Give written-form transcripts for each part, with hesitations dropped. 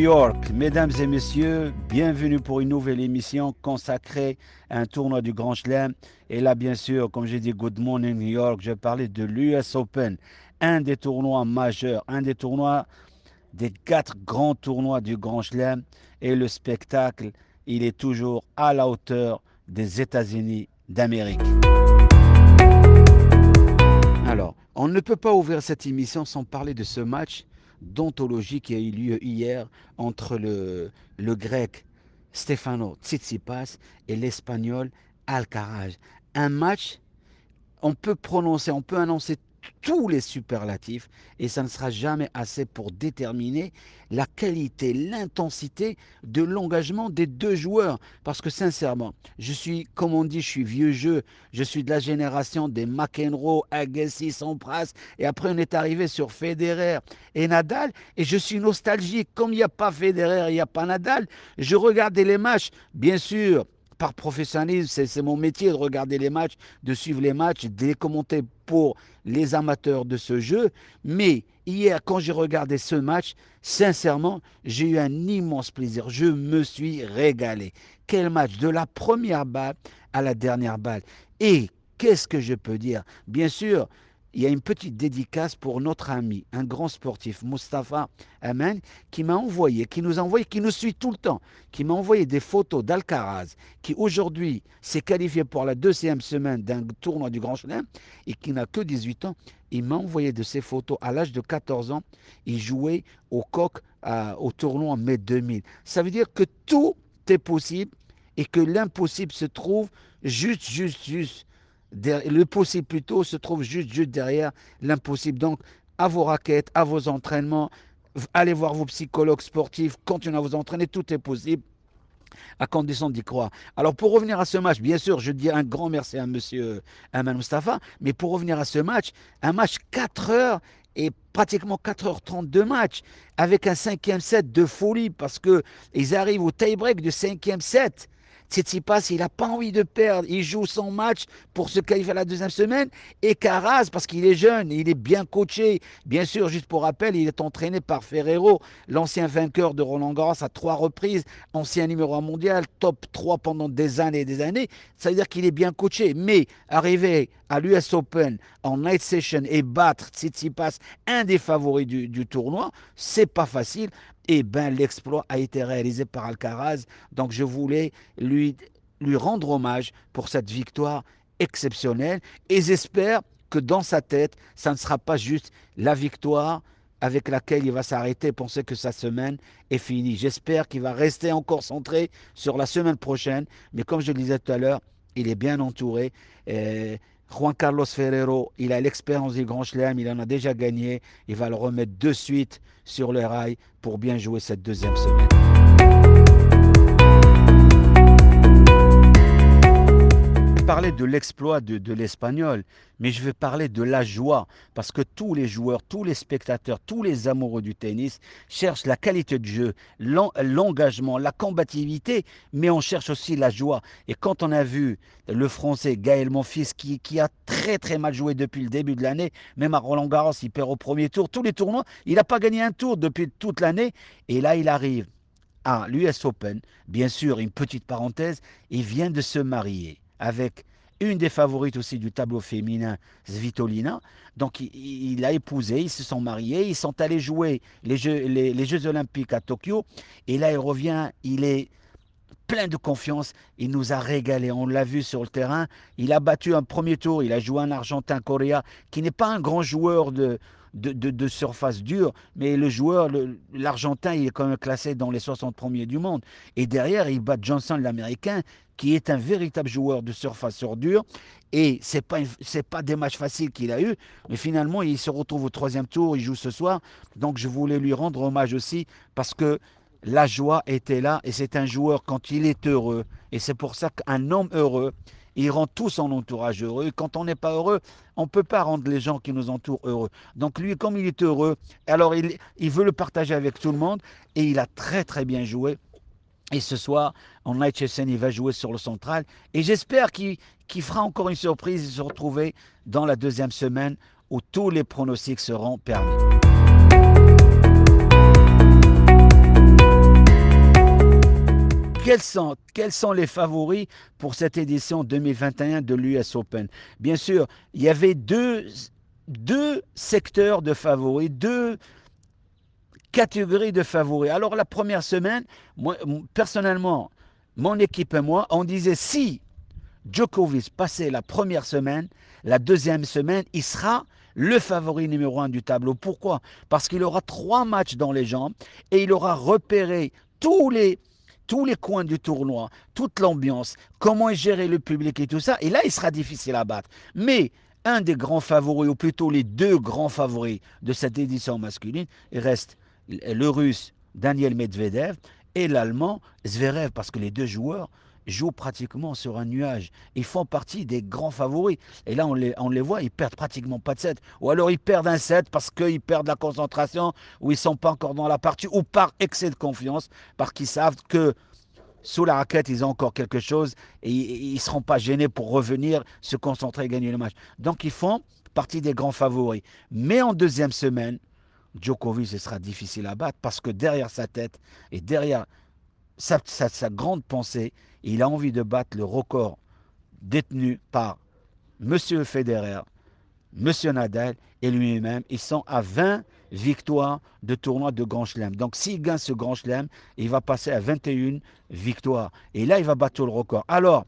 York. Mesdames et messieurs, bienvenue pour une nouvelle émission consacrée à un tournoi du Grand Chelem. Et là, bien sûr, comme j'ai dit, Good Morning New York, je vais parler de l'US Open, un des tournois majeurs, un des tournois, des 4 grands tournois du Grand Chelem. Et le spectacle, il est toujours à la hauteur des États-Unis d'Amérique. Alors, on ne peut pas ouvrir cette émission sans parler de ce match d'anthologie qui a eu lieu hier entre le grec Stefano Tsitsipas et l'espagnol Alcaraz. Un match, on peut annoncer tous les superlatifs et ça ne sera jamais assez pour déterminer la qualité, l'intensité de l'engagement des deux joueurs. Parce que sincèrement, comme on dit, je suis vieux jeu, je suis de la génération des McEnroe, Agassi, Sampras, et après on est arrivé sur Federer et Nadal, et je suis nostalgique. Comme il n'y a pas Federer, il n'y a pas Nadal, je regardais les matchs, bien sûr, par professionnalisme, c'est mon métier de regarder les matchs, de suivre les matchs, de les commenter pour les amateurs de ce jeu. Mais hier, quand j'ai regardé ce match, sincèrement, j'ai eu un immense plaisir. Je me suis régalé. Quel match, de la première balle à la dernière balle. Et qu'est-ce que je peux dire? Bien sûr, il y a une petite dédicace pour notre ami, un grand sportif, Mustapha Amen, qui nous a envoyé, qui nous suit tout le temps, qui m'a envoyé des photos d'Alcaraz, qui aujourd'hui s'est qualifié pour la 2e semaine d'un tournoi du Grand Chelem et qui n'a que 18 ans. Il m'a envoyé de ces photos à l'âge de 14 ans. Il jouait au coq au tournoi en mai 2000. Ça veut dire que tout est possible et que l'impossible se trouve juste le possible plutôt se trouve juste derrière l'impossible. Donc, à vos raquettes, à vos entraînements, allez voir vos psychologues sportifs, continuez à vous entraîner, tout est possible à condition d'y croire. Alors, pour revenir à ce match, bien sûr, je dis un grand merci à monsieur Aman Mustafa, mais pour revenir à ce match, un match 4 heures et pratiquement 4h30 de match, avec un 5e set de folie, parce qu'ils arrivent au tie-break du 5e set. Tsitsipas, il n'a pas envie de perdre. Il joue son match pour se qualifier à la 2e semaine. Et Caraz, parce qu'il est jeune, il est bien coaché. Bien sûr, juste pour rappel, il est entraîné par Ferrero, l'ancien vainqueur de Roland-Garros à 3 reprises, ancien numéro 1 mondial, top 3 pendant des années et des années. Ça veut dire qu'il est bien coaché. Mais arriver à l'US Open en night session et battre Tsitsipas, un des favoris du tournoi, c'est pas facile. Et bien, l'exploit a été réalisé par Alcaraz. Donc, je voulais lui rendre hommage pour cette victoire exceptionnelle. Et j'espère que dans sa tête, ça ne sera pas juste la victoire avec laquelle il va s'arrêter et penser que sa semaine est finie. J'espère qu'il va rester encore centré sur la semaine prochaine. Mais comme je le disais tout à l'heure, il est bien entouré. Juan Carlos Ferrero, il a l'expérience du Grand Chelem, il en a déjà gagné. Il va le remettre de suite sur les rails pour bien jouer cette 2e semaine. Je vais parler de l'exploit de l'Espagnol, mais je vais parler de la joie, parce que tous les joueurs, tous les spectateurs, tous les amoureux du tennis cherchent la qualité de jeu, l'engagement, la combativité, mais on cherche aussi la joie. Et quand on a vu le Français Gaël Monfils qui a très très mal joué depuis le début de l'année, même à Roland-Garros, il perd au premier tour, tous les tournois, il n'a pas gagné un tour depuis toute l'année, et là il arrive à l'US Open, bien sûr, une petite parenthèse, il vient de se marier avec une des favorites aussi du tableau féminin, Svitolina. Donc il a épousé, ils se sont mariés, ils sont allés jouer les Jeux Olympiques à Tokyo. Et là il revient, il est plein de confiance, il nous a régalé, on l'a vu sur le terrain. Il a battu un premier tour, il a joué un Argentin Correa, qui n'est pas un grand joueur de surface dure, mais l'Argentin, il est quand même classé dans les 60 premiers du monde. Et derrière, il bat Johnson, l'Américain, qui est un véritable joueur de surface sur dur. Et c'est pas des matchs faciles qu'il a eu, mais finalement, il se retrouve au 3e tour, il joue ce soir. Donc, je voulais lui rendre hommage aussi, parce que la joie était là, et c'est un joueur quand il est heureux. Et c'est pour ça qu'un homme heureux, il rend tout son entourage heureux. Et quand on n'est pas heureux, on ne peut pas rendre les gens qui nous entourent heureux. Donc lui, comme il est heureux, alors il veut le partager avec tout le monde. Et il a très très bien joué. Et ce soir, en night session, il va jouer sur le central. Et j'espère qu'il fera encore une surprise et se retrouver dans la 2e semaine où tous les pronostics seront permis. quels sont les favoris pour cette édition 2021 de l'US Open? Bien sûr, il y avait deux secteurs de favoris, deux catégories de favoris. Alors la première semaine, moi, personnellement, mon équipe et moi, on disait si Djokovic passait la première semaine, la deuxième semaine, il sera le favori numéro un du tableau. Pourquoi? Parce qu'il aura 3 matchs dans les jambes et il aura repéré tous les coins du tournoi, toute l'ambiance, comment gérer le public et tout ça. Et là, il sera difficile à battre. Mais un des grands favoris, ou plutôt les deux grands favoris de cette édition masculine, il reste le russe Daniel Medvedev et l'allemand Zverev, parce que les deux joueurs jouent pratiquement sur un nuage. Ils font partie des grands favoris. Et là, on les voit, ils perdent pratiquement pas de set. Ou alors ils perdent un set parce qu'ils perdent la concentration, ou ils ne sont pas encore dans la partie, ou par excès de confiance, parce qu'ils savent que sous la raquette, ils ont encore quelque chose et ils ne seront pas gênés pour revenir, se concentrer et gagner le match. Donc ils font partie des grands favoris. Mais en deuxième semaine, Djokovic, ce sera difficile à battre parce que derrière sa tête et derrière sa grande pensée, il a envie de battre le record détenu par Monsieur Federer, Monsieur Nadal et lui-même. Ils sont à 20 victoires de tournoi de Grand Chelem. Donc s'il gagne ce Grand Chelem, il va passer à 21 victoires. Et là, il va battre le record. Alors,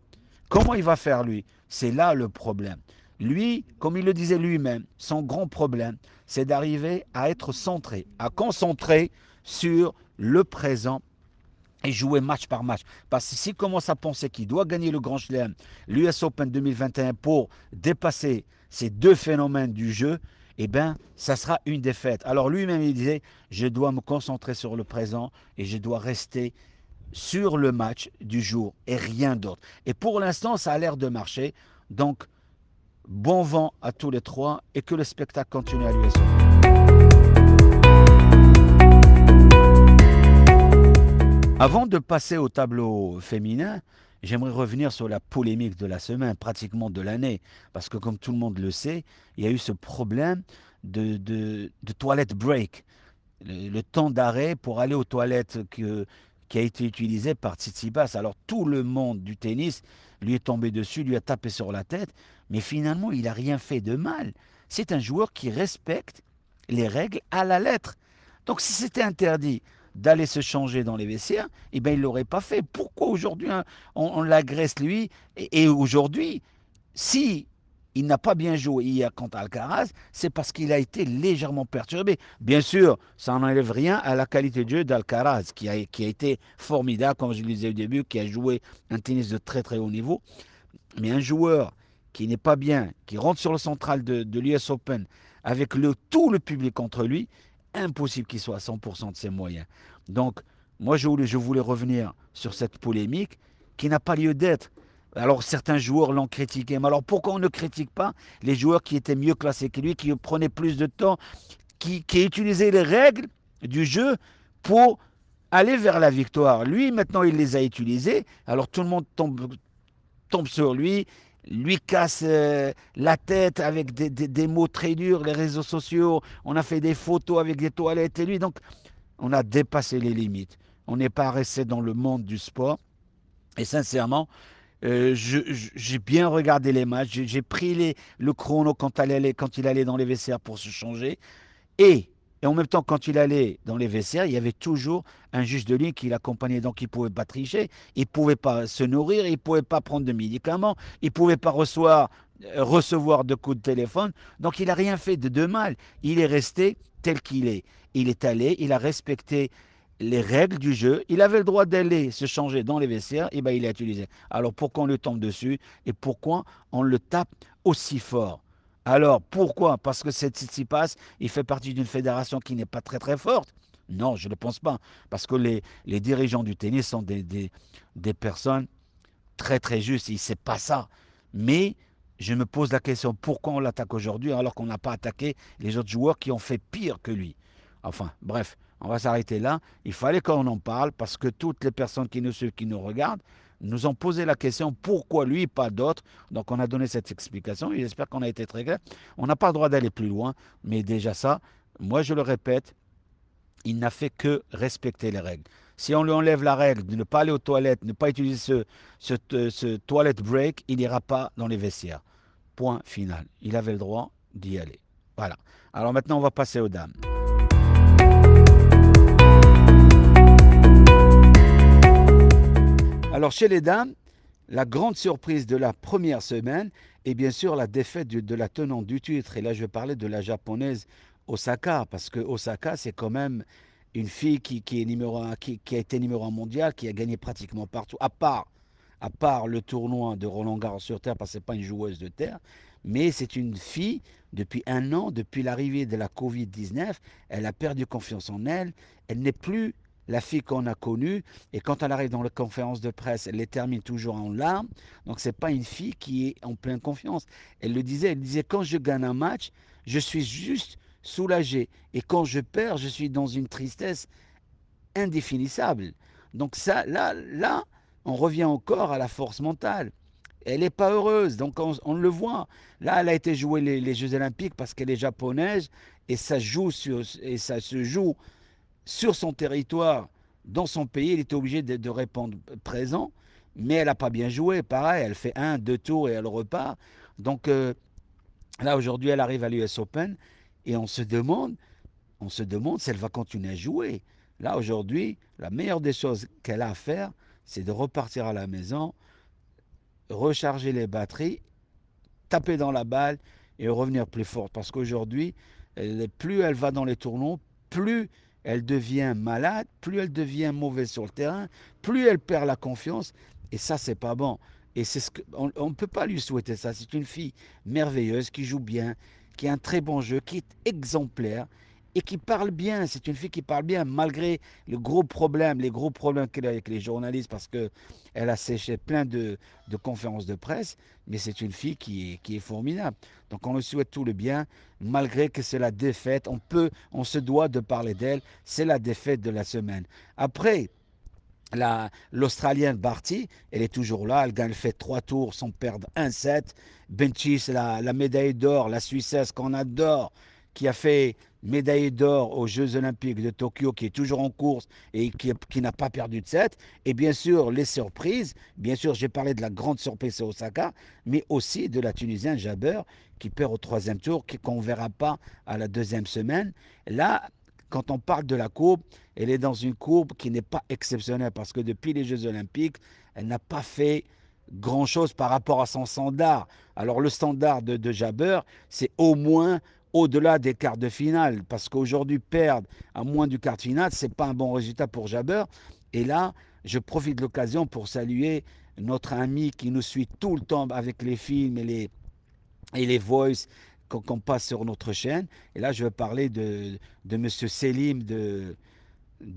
comment il va faire lui? C'est là le problème. Lui, comme il le disait lui-même, son grand problème, c'est d'arriver à être centré, à concentrer sur le présent et jouer match par match. Parce que s'il commence à penser qu'il doit gagner le Grand Chelem, l'US Open 2021 pour dépasser ces deux phénomènes du jeu, eh bien, ça sera une défaite. Alors lui-même, il disait, je dois me concentrer sur le présent et je dois rester sur le match du jour et rien d'autre. Et pour l'instant, ça a l'air de marcher. Donc, bon vent à tous les trois et que le spectacle continue à l'US Open. Avant de passer au tableau féminin, j'aimerais revenir sur la polémique de la semaine, pratiquement de l'année, parce que comme tout le monde le sait, il y a eu ce problème de toilette break, le temps d'arrêt pour aller aux toilettes qui a été utilisé par Tsitsipas. Alors tout le monde du tennis lui est tombé dessus, lui a tapé sur la tête, mais finalement il n'a rien fait de mal. C'est un joueur qui respecte les règles à la lettre. Donc si c'était interdit d'aller se changer dans les vestiaires, eh bien il ne l'aurait pas fait. Pourquoi aujourd'hui on l'agresse lui? Et aujourd'hui, si il n'a pas bien joué hier contre Alcaraz, c'est parce qu'il a été légèrement perturbé. Bien sûr, ça n'enlève rien à la qualité de jeu d'Alcaraz, qui a été formidable, comme je le disais au début, qui a joué un tennis de très très haut niveau. Mais un joueur qui n'est pas bien, qui rentre sur le central de l'US Open avec tout le public contre lui, impossible qu'il soit à 100% de ses moyens. Donc, moi, je voulais revenir sur cette polémique qui n'a pas lieu d'être. Alors, certains joueurs l'ont critiqué. Mais alors, pourquoi on ne critique pas les joueurs qui étaient mieux classés que lui, qui prenaient plus de temps, qui utilisaient les règles du jeu pour aller vers la victoire? Lui, maintenant, il les a utilisées. Alors, tout le monde tombe sur lui, lui casse la tête avec des mots très durs, les réseaux sociaux. On a fait des photos avec des toilettes et lui. Donc, on a dépassé les limites. On n'est pas resté dans le monde du sport. Et sincèrement, j'ai bien regardé les matchs. J'ai pris le chrono quand il allait dans les vestiaires pour se changer. Et en même temps, quand il allait dans les vestiaires, il y avait toujours un juge de ligne qui l'accompagnait. Donc, il ne pouvait pas tricher, il ne pouvait pas se nourrir, il ne pouvait pas prendre de médicaments, il ne pouvait pas recevoir de coups de téléphone. Donc, il n'a rien fait de mal. Il est resté tel qu'il est. Il est allé, il a respecté les règles du jeu. Il avait le droit d'aller se changer dans les vestiaires, et bien il l'a utilisé. Alors, pourquoi on le tombe dessus et pourquoi on le tape aussi fort? Alors, pourquoi? Parce que cette Tsitsipas, il fait partie d'une fédération qui n'est pas très très forte? Non, je ne le pense pas. Parce que les dirigeants du tennis sont des personnes très très justes. Il sait pas ça. Mais je me pose la question, pourquoi on l'attaque aujourd'hui alors qu'on n'a pas attaqué les autres joueurs qui ont fait pire que lui? Enfin, bref, on va s'arrêter là. Il fallait qu'on en parle parce que toutes les personnes qui nous suivent, qui nous regardent, nous ont posé la question pourquoi lui, pas d'autres. Donc on a donné cette explication et j'espère qu'on a été très clair. On n'a pas le droit d'aller plus loin, mais déjà ça, moi je le répète, il n'a fait que respecter les règles. Si on lui enlève la règle de ne pas aller aux toilettes, ne pas utiliser ce toilet break, il n'ira pas dans les vestiaires. Point final. Il avait le droit d'y aller. Voilà. Alors maintenant, on va passer aux dames. Alors chez les dames, la grande surprise de la première semaine est bien sûr la défaite de la tenante du titre. Et là, je vais parler de la japonaise Osaka, parce que Osaka, c'est quand même une fille qui est numéro un, qui a été numéro un mondial, qui a gagné pratiquement partout, à part le tournoi de Roland Garros sur terre, parce que ce n'est pas une joueuse de terre. Mais c'est une fille, depuis un an, depuis l'arrivée de la Covid-19, elle a perdu confiance en elle. Elle n'est plus la fille qu'on a connue. Et quand elle arrive dans les conférences de presse, elle les termine toujours en larmes. Donc, ce n'est pas une fille qui est en pleine confiance. Elle disait, quand je gagne un match, je suis juste soulagé. Et quand je perds, je suis dans une tristesse indéfinissable. Donc ça, là, on revient encore à la force mentale. Elle n'est pas heureuse, donc on le voit. Là, elle a été jouer les Jeux Olympiques parce qu'elle est japonaise et ça se joue sur son territoire, dans son pays. Elle était obligée de répondre présent, mais elle n'a pas bien joué. Pareil, elle fait un, deux tours et elle repart. Donc là, aujourd'hui, elle arrive à l'US Open et on se demande si elle va continuer à jouer. Là, aujourd'hui, la meilleure des choses qu'elle a à faire, c'est de repartir à la maison, recharger les batteries, taper dans la balle et revenir plus forte. Parce qu'aujourd'hui, plus elle va dans les tournois, plus elle devient malade, plus elle devient mauvaise sur le terrain, plus elle perd la confiance. Et ça, c'est pas bon. Et c'est on ne peut pas lui souhaiter ça. C'est une fille merveilleuse qui joue bien, qui a un très bon jeu, qui est exemplaire et qui parle bien. C'est une fille qui parle bien malgré les gros problèmes qu'elle a avec les journalistes parce qu'elle a séché plein de conférences de presse. Mais c'est une fille qui est formidable. Donc on lui souhaite tout le bien, malgré que c'est la défaite. On se doit de parler d'elle. C'est la défaite de la semaine. Après, l'Australienne Barty, elle est toujours là. Elle fait 3 tours sans perdre un set. Benchis, la médaille d'or, la Suissesse qu'on adore, qui a fait médaille d'or aux Jeux Olympiques de Tokyo, qui est toujours en course et qui n'a pas perdu de set. Et bien sûr, les surprises. Bien sûr, j'ai parlé de la grande surprise à Osaka, mais aussi de la Tunisienne Jabeur, qui perd au troisième tour, qu'on ne verra pas à la deuxième semaine. Là, quand on parle de la courbe, elle est dans une courbe qui n'est pas exceptionnelle parce que depuis les Jeux Olympiques, elle n'a pas fait grand-chose par rapport à son standard. Alors le standard de Jabeur, c'est au moins au-delà des quarts de finale parce qu'aujourd'hui, perdre à moins du quart de finale, ce n'est pas un bon résultat pour Jabeur. Et là, je profite de l'occasion pour saluer notre ami qui nous suit tout le temps avec les films et les voices qu'on passe sur notre chaîne. Et là, je vais parler de M. Selim de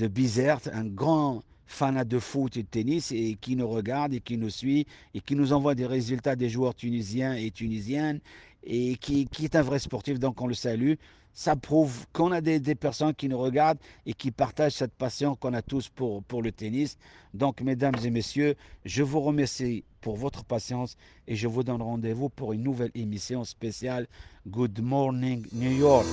Bizerte, un grand fanat de foot et de tennis et qui nous regarde et qui nous suit et qui nous envoie des résultats des joueurs tunisiens et tunisiennes et qui est un vrai sportif, donc on le salue. Ça prouve qu'on a des personnes qui nous regardent et qui partagent cette passion qu'on a tous pour le tennis. Donc, mesdames et messieurs, je vous remercie pour votre patience et je vous donne rendez-vous pour une nouvelle émission spéciale Good Morning New York.